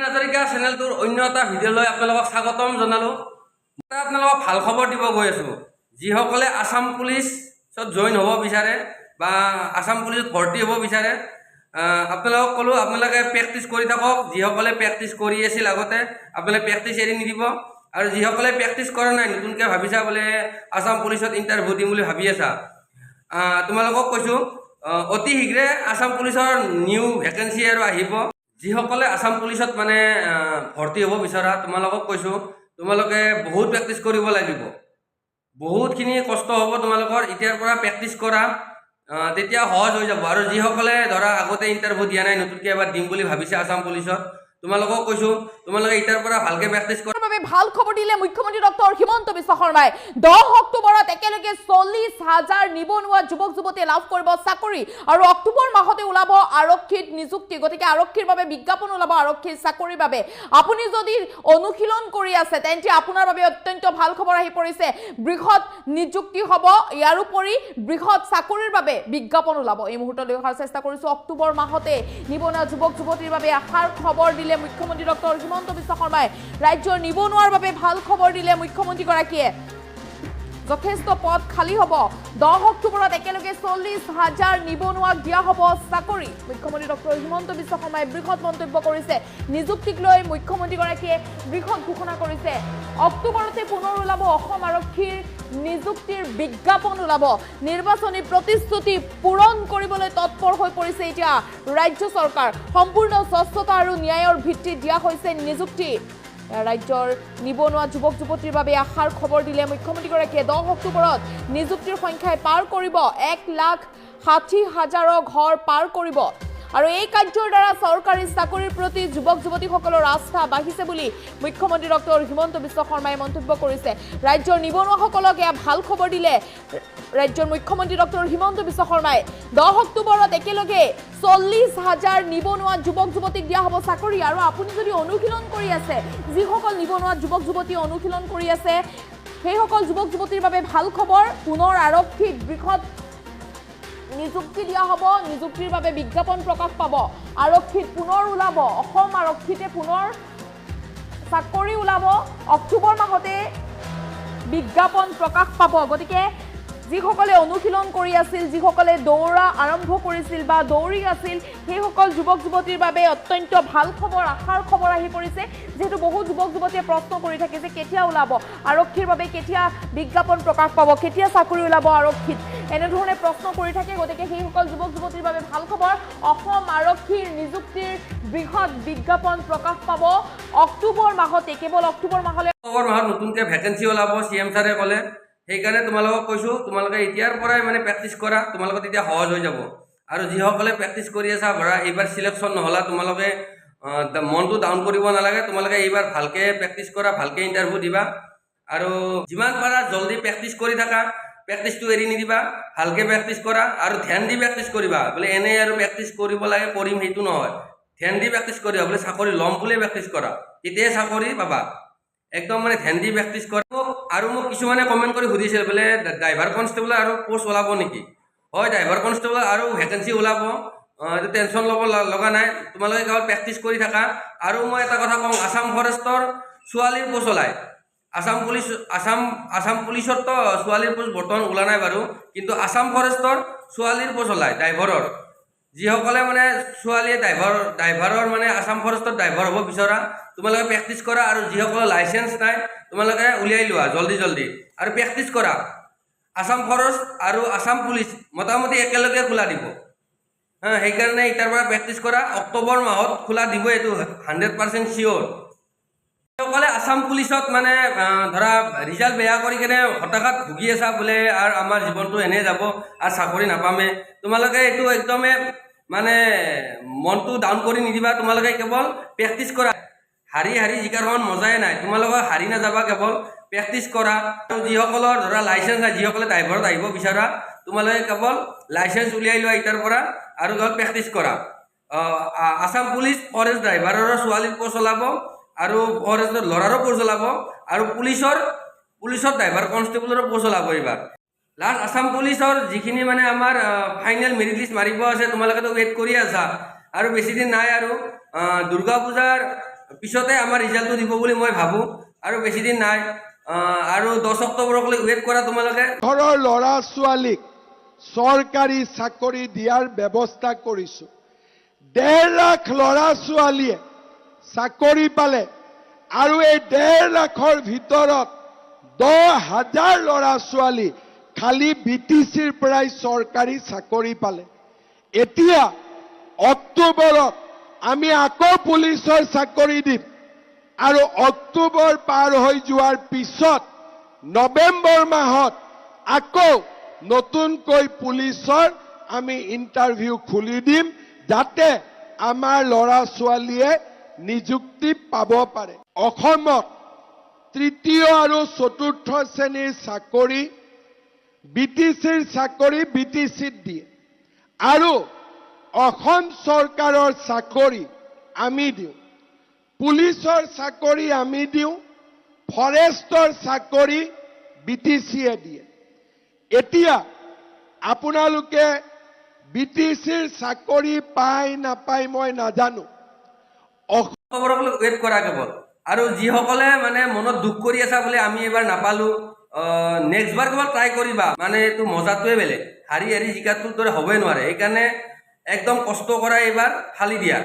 হাজৰিকা চেনেলটোৰ অন্য এটা ভিডিঅ'লৈ আপোনালোকক স্বাগতম জনালোঁ। আপোনালোকক ভাল খবৰ দিব গৈ আছোঁ। যিসকলে আসাম পুলিচত জইন হ'ব বিচাৰে বা আসাম পুলিচত ভৰ্তি হ'ব বিচাৰে, আপোনালোকক ক'লোঁ আপোনালোকে প্ৰেক্টিচ কৰি থাকক। যিসকলে প্ৰেক্টিচ কৰি আছিল আগতে, আপোনালোকে প্ৰেক্টিচ এৰি নিদিব। আৰু যিসকলে প্ৰেক্টিচ কৰা নাই, নতুনকৈ ভাবিছা বোলে আসাম পুলিচত ইণ্টাৰভিউ দিম বুলি ভাবি আছা, তোমালোকক কৈছোঁ অতি শীঘ্ৰে আসাম পুলিচৰ নিউ ভেকেঞ্চি আৰু আহিব। যিসকলে আসাম পুলিচত মানে ভৰ্তি হ'ব বিচৰা, তোমালোকক কৈছোঁ তোমালোকে বহুত প্ৰেক্টিচ কৰিব লাগিব, বহুতখিনি কষ্ট হ'ব তোমালোকৰ। এতিয়াৰ পৰা প্ৰেক্টিচ কৰা, তেতিয়া সহজ হৈ যাব। আৰু যিসকলে ধৰা আগতে ইণ্টাৰভিউ দিয়া নাই, নতুনকৈ এবাৰ দিম বুলি ভাবিছে আসাম পুলিচত, তোমালোকক কৈছোঁ তোমালোকে এতিয়াৰ পৰা ভালকৈ প্ৰেক্টিচ কৰা। ভাল খবৰ দিলে মুখ্যমন্ত্ৰী ডক্টৰ হিমন্ত বিশ্ব শৰ্মাই। 10 অক্টোবৰত একেলগে 40,000 নিবনুৱা যুৱক যুৱতীয়ে লাভ কৰিব চাকৰি। আৰু অক্টোবৰ মাহতে ওলাব আৰক্ষীত নিযুক্তি। গতিকে আৰক্ষীৰ বাবে বিজ্ঞাপন ওলাব, আৰক্ষীৰ চাকৰিৰ বাবে। আপুনি যদি অনুশীলন কৰি আছে, তেন্তে আপোনাৰ বাবে অত্যন্ত ভাল খবৰ আহি পৰিছে। বৃহৎ নিযুক্তি হ'ব, ইয়াৰ উপৰি বৃহৎ চাকৰিৰ বাবে বিজ্ঞাপন ওলাব। এই মুহূৰ্তলৈ অহাৰ চেষ্টা কৰিছোঁ। অক্টোবৰ মাহতে নিবনুৱা যুৱক যুৱতীৰ বাবে আশাৰ খবৰ দিলে মুখ্যমন্ত্ৰী ডক্টৰ হিমন্ত বিশ্ব শৰ্মাই। ৰাজ্যৰ নিবনুৱাৰ বাবে ভাল খবৰ দিলে মুখ্যমন্ত্ৰীগৰাকীয়ে। যথেষ্ট পদ খালী হ'ব। 10 অক্টোবৰত একেলগে 40,000 নিবনুৱাক দিয়া হ'ব চাকৰি। মুখ্যমন্ত্ৰী ডক্টৰ হিমন্ত বিশ্ব শৰ্মাই বৃহৎ মন্তব্য কৰিছে। নিযুক্তিক লৈ মুখ্যমন্ত্ৰীগৰাকীয়ে বৃহৎ ঘোষণা কৰিছে। অক্টোবৰতে পুনৰ ওলাব অসম আৰক্ষীৰ নিযুক্তিৰ বিজ্ঞাপন ওলাব। নিৰ্বাচনী প্ৰতিশ্ৰুতি পূৰণ কৰিবলৈ তৎপৰ হৈ পৰিছে এতিয়া ৰাজ্য চৰকাৰ। সম্পূৰ্ণ স্বচ্ছতা আৰু ন্যায়ৰ ভিত্তিত দিয়া হৈছে নিযুক্তি। ৰাজ্যৰ নিবনুৱা যুৱক যুৱতীৰ বাবে আশাৰ খবৰ দিলে মুখ্যমন্ত্ৰীগৰাকীয়ে। 10 অক্টোবৰত নিযুক্তিৰ সংখ্যাই পাৰ কৰিব 1,60,000 ঘৰ পাৰ কৰিব। আৰু এই কাৰ্যৰ দ্বাৰা চৰকাৰী চাকৰিৰ প্ৰতি যুৱক যুৱতীসকলৰ আস্থা বাঢ়িছে বুলি মুখ্যমন্ত্ৰী ডক্টৰ হিমন্ত বিশ্ব শৰ্মাই মন্তব্য কৰিছে। ৰাজ্যৰ নিবনুৱাসকলক এয়া ভাল খবৰ দিলে ৰাজ্যৰ মুখ্যমন্ত্ৰী ডক্টৰ হিমন্ত বিশ্ব শৰ্মাই। 10 অক্টোবৰত একেলগে 40,000 নিবনুৱা যুৱক যুৱতীক দিয়া হ'ব চাকৰি। আৰু আপুনি যদি অনুশীলন কৰি আছে, যিসকল নিবনুৱা যুৱক যুৱতীয়ে অনুশীলন কৰি আছে, সেইসকল যুৱক যুৱতীৰ বাবে ভাল খবৰ। পুনৰ আৰক্ষীত বৃহৎ নিযুক্তি দিয়া হ'ব। নিযুক্তিৰ বাবে বিজ্ঞাপন প্ৰকাশ পাব। আৰক্ষীত পুনৰ ওলাব, অসম আৰক্ষীতে পুনৰ চাকৰি ওলাব। অক্টোবৰ মাহতে বিজ্ঞাপন প্ৰকাশ পাব। গতিকে যিসকলে অনুশীলন কৰি আছিল, যিসকলে দৌৰা আৰম্ভ কৰিছিল বা দৌৰি আছিল, সেইসকল যুৱক যুৱতীৰ বাবে অত্যন্ত ভাল খবৰ, আশাৰ খবৰ আহি পৰিছে। যিহেতু বহু যুৱক যুৱতীয়ে প্ৰশ্ন কৰি থাকে যে কেতিয়া ওলাব আৰক্ষীৰ বাবে, কেতিয়া বিজ্ঞাপন প্ৰকাশ পাব, কেতিয়া চাকৰি ওলাব আৰক্ষীত, এনেধৰণে প্ৰশ্ন কৰি থাকে। গতিকে সেইসকল যুৱক যুৱতীৰ বাবে ভাল খবৰ। অসম আৰক্ষীৰ নিযুক্তিৰ বৃহৎ বিজ্ঞাপন প্ৰকাশ পাব অক্টোবৰ মাহতে। কেৱল অক্টোবৰ মাহলৈ নতুনকৈ ভেকেঞ্চি ওলাব, CM ছাৰে ক'লে। সেইকাৰণে তোমালোকক কৈছোঁ তোমালোকে এতিয়াৰ পৰাই মানে প্ৰেক্টিচ কৰা, তোমালোকৰ তেতিয়া সহজ হৈ যাব। আৰু যিসকলে প্ৰেক্টিচ কৰি আছা, ধৰা এইবাৰ চিলেকশ্যন নহ'লা, তোমালোকে মনটো ডাউন কৰিব নালাগে। তোমালোকে এইবাৰ ভালকৈ প্ৰেক্টিচ কৰা, ভালকৈ ইণ্টাৰভিউ দিবা। আৰু যিমান পাৰা জল্দি প্ৰেক্টিচ কৰি থাকা, প্ৰেক্টিচটো এৰি নিদিবা। ভালকৈ প্ৰেক্টিচ কৰা আৰু ধ্যান দি প্ৰেক্টিচ কৰিবা। বোলে এনেই আৰু প্ৰেক্টিচ কৰিব লাগে, কৰিম, সেইটো নহয়। ধ্যান দি প্ৰেক্টিচ কৰিবা। বোলে চাকৰি ল'ম বুলিয়ে প্ৰেক্টিচ কৰা, তেতিয়াই চাকৰি পাবা। একদম মানে ধ্যান দি প্ৰেক্টিচ কৰা। আৰু মোক কিছুমানে কমেণ্ট কৰি সুধিছিল বোলে ড্ৰাইভাৰ কনষ্টেবল আৰু পোষ্ট ওলাব নেকি? হয়, ড্ৰাইভাৰ কনষ্টেবল আৰু ভেকেঞ্চি ওলাব, এইটো টেনশ্যন ল'ব লগা নাই। তোমালোকে কেৱল প্ৰেক্টিচ কৰি থাকা। আৰু মই এটা কথা কওঁ, আসাম ফৰেষ্টৰ ছোৱালীৰ পোষ্ট ওলায়। আসাম পুলিচৰতো ছোৱালীৰ পোষ্ট বৰ্তমান ওলা নাই বাৰু, কিন্তু আসাম ফৰেষ্টৰ ছোৱালীৰ পোষ্ট ওলায় ড্ৰাইভাৰৰ। যিসকলে মানে ছোৱালীয়ে ড্ৰাইভাৰৰ মানে আসাম ফৰেষ্টৰ ড্ৰাইভাৰ হ'ব বিচৰা, তোমালোকে প্ৰেক্টিচ কৰা। আৰু যিসকলৰ লাইচেঞ্চ নাই, তোমালোকে উলিয়াই লোৱা জল্দি আৰু প্ৰেক্টিচ কৰা। আসাম ফৰেষ্ট আৰু আসাম পুলিচ মোটামুটি একেলগে খোলা দিব। সেইকাৰণে এতিয়াৰ পৰা প্ৰেক্টিচ কৰা। অক্টোবৰ মাহত খোলা দিব, এইটো 100% চিয়'ৰ। যিসকলে আসাম পুলিচত মানে ধৰা ৰিজাল্ট বেয়া কৰি কেনে হতাশাত ভুগি আছা, বোলে আৰু আমাৰ জীৱনটো এনেই যাব আৰু চাকৰি নাপামে, তোমালোকে এইটো একদমেই মানে মনটো ডাউন কৰি নিদিবা। তোমালোকে কেৱল প্ৰেক্টিচ কৰা। হাৰি জিকাৰ হোৱাৰ মজাই নাই। তোমালোকে হাৰি নাযাবা, কেৱল প্ৰেক্টিচ কৰা। আৰু যিসকলৰ ধৰা লাইচেঞ্চ নাই, যিসকলে ড্ৰাইভাৰত আহিব বিচাৰা, তোমালোকে কেৱল লাইচেঞ্চ উলিয়াই লোৱা এতিয়াৰ পৰা আৰু কেৱল প্ৰেক্টিচ কৰা। আসাম পুলিচ ফৰেষ্ট ড্ৰাইভাৰৰ ছোৱালীৰ পোষ্ট ওলাব আৰু ফৰেষ্টৰ ল'ৰাৰো পোষ্ট ওলাব। আৰু পুলিচৰ ড্ৰাইভাৰ কনষ্টেবলৰো পোষ্ট ওলাব এইবাৰ। লাষ্ট আসাম পুলিচৰ যিখিনি মানে আমাৰ ফাইনেল মেৰিট লিষ্ট মাৰিব আছে, তোমালোকেতো ৱেইট কৰি আছা। আৰু বেছি দিন নাই। আৰু দুৰ্গা পূজাৰ পিছতে আমাৰ ৰিজাল্টটো দিব বুলি মই ভাবোঁ আৰু বেছি দিন নাই আৰু 10 অক্টোবৰকলৈ ৱেইট কৰা তোমালোকে ঘৰৰ ল'ৰা ছোৱালীক চৰকাৰী চাকৰি দিয়াৰ ব্যৱস্থা কৰিছোঁ। 1.5 লাখ ল'ৰা ছোৱালীয়ে চাকৰি পালে আৰু এই 1.5 লাখৰ ভিতৰত 10,000 ল'ৰা ছোৱালী খালি BTCৰ পৰাই চৰকাৰী চাকৰি পালে। এতিয়া অক্টোবৰত আমি আকৌ পুলিচৰ চাকৰি দিম আৰু অক্টোবৰ পাৰ হৈ যোৱাৰ পিছত নৱেম্বৰ মাহত আকৌ নতুনকৈ পুলিচৰ আমি ইণ্টাৰভিউ খুলি দিম যাতে আমাৰ ল'ৰা ছোৱালীয়ে নিযুক্তি পাব পাৰে। অসমত তৃতীয় আৰু চতুৰ্থ শ্ৰেণীৰ চাকৰি BTCৰ চাকৰি BTCত দিয়ে আৰু অসম চৰকাৰৰ চাকৰি আমি দিওঁ, পুলিচৰ চাকৰি আমি দিওঁ, ফৰেষ্টৰ চাকৰি BTCয়ে দিয়ে। এতিয়া আপোনালোকে BTCৰ চাকৰি পায় নাপায় মই নাজানো। অক্টোবৰকলৈ ৱেইট কৰা কেৱল আৰু যিসকলে মানে মনত দুখ কৰি আছা বোলে আমি এবাৰ নাপালোঁ নেক্সট বাৰ কেৱল ট্ৰাই কৰিবা মানে এইটো মজাটোৱে বেলেগ হাৰি হাৰি জিকাটোৰ দৰে হ'বই নোৱাৰে সেইকাৰণে একদম কষ্ট কৰা এইবাৰ ফালি দিয়া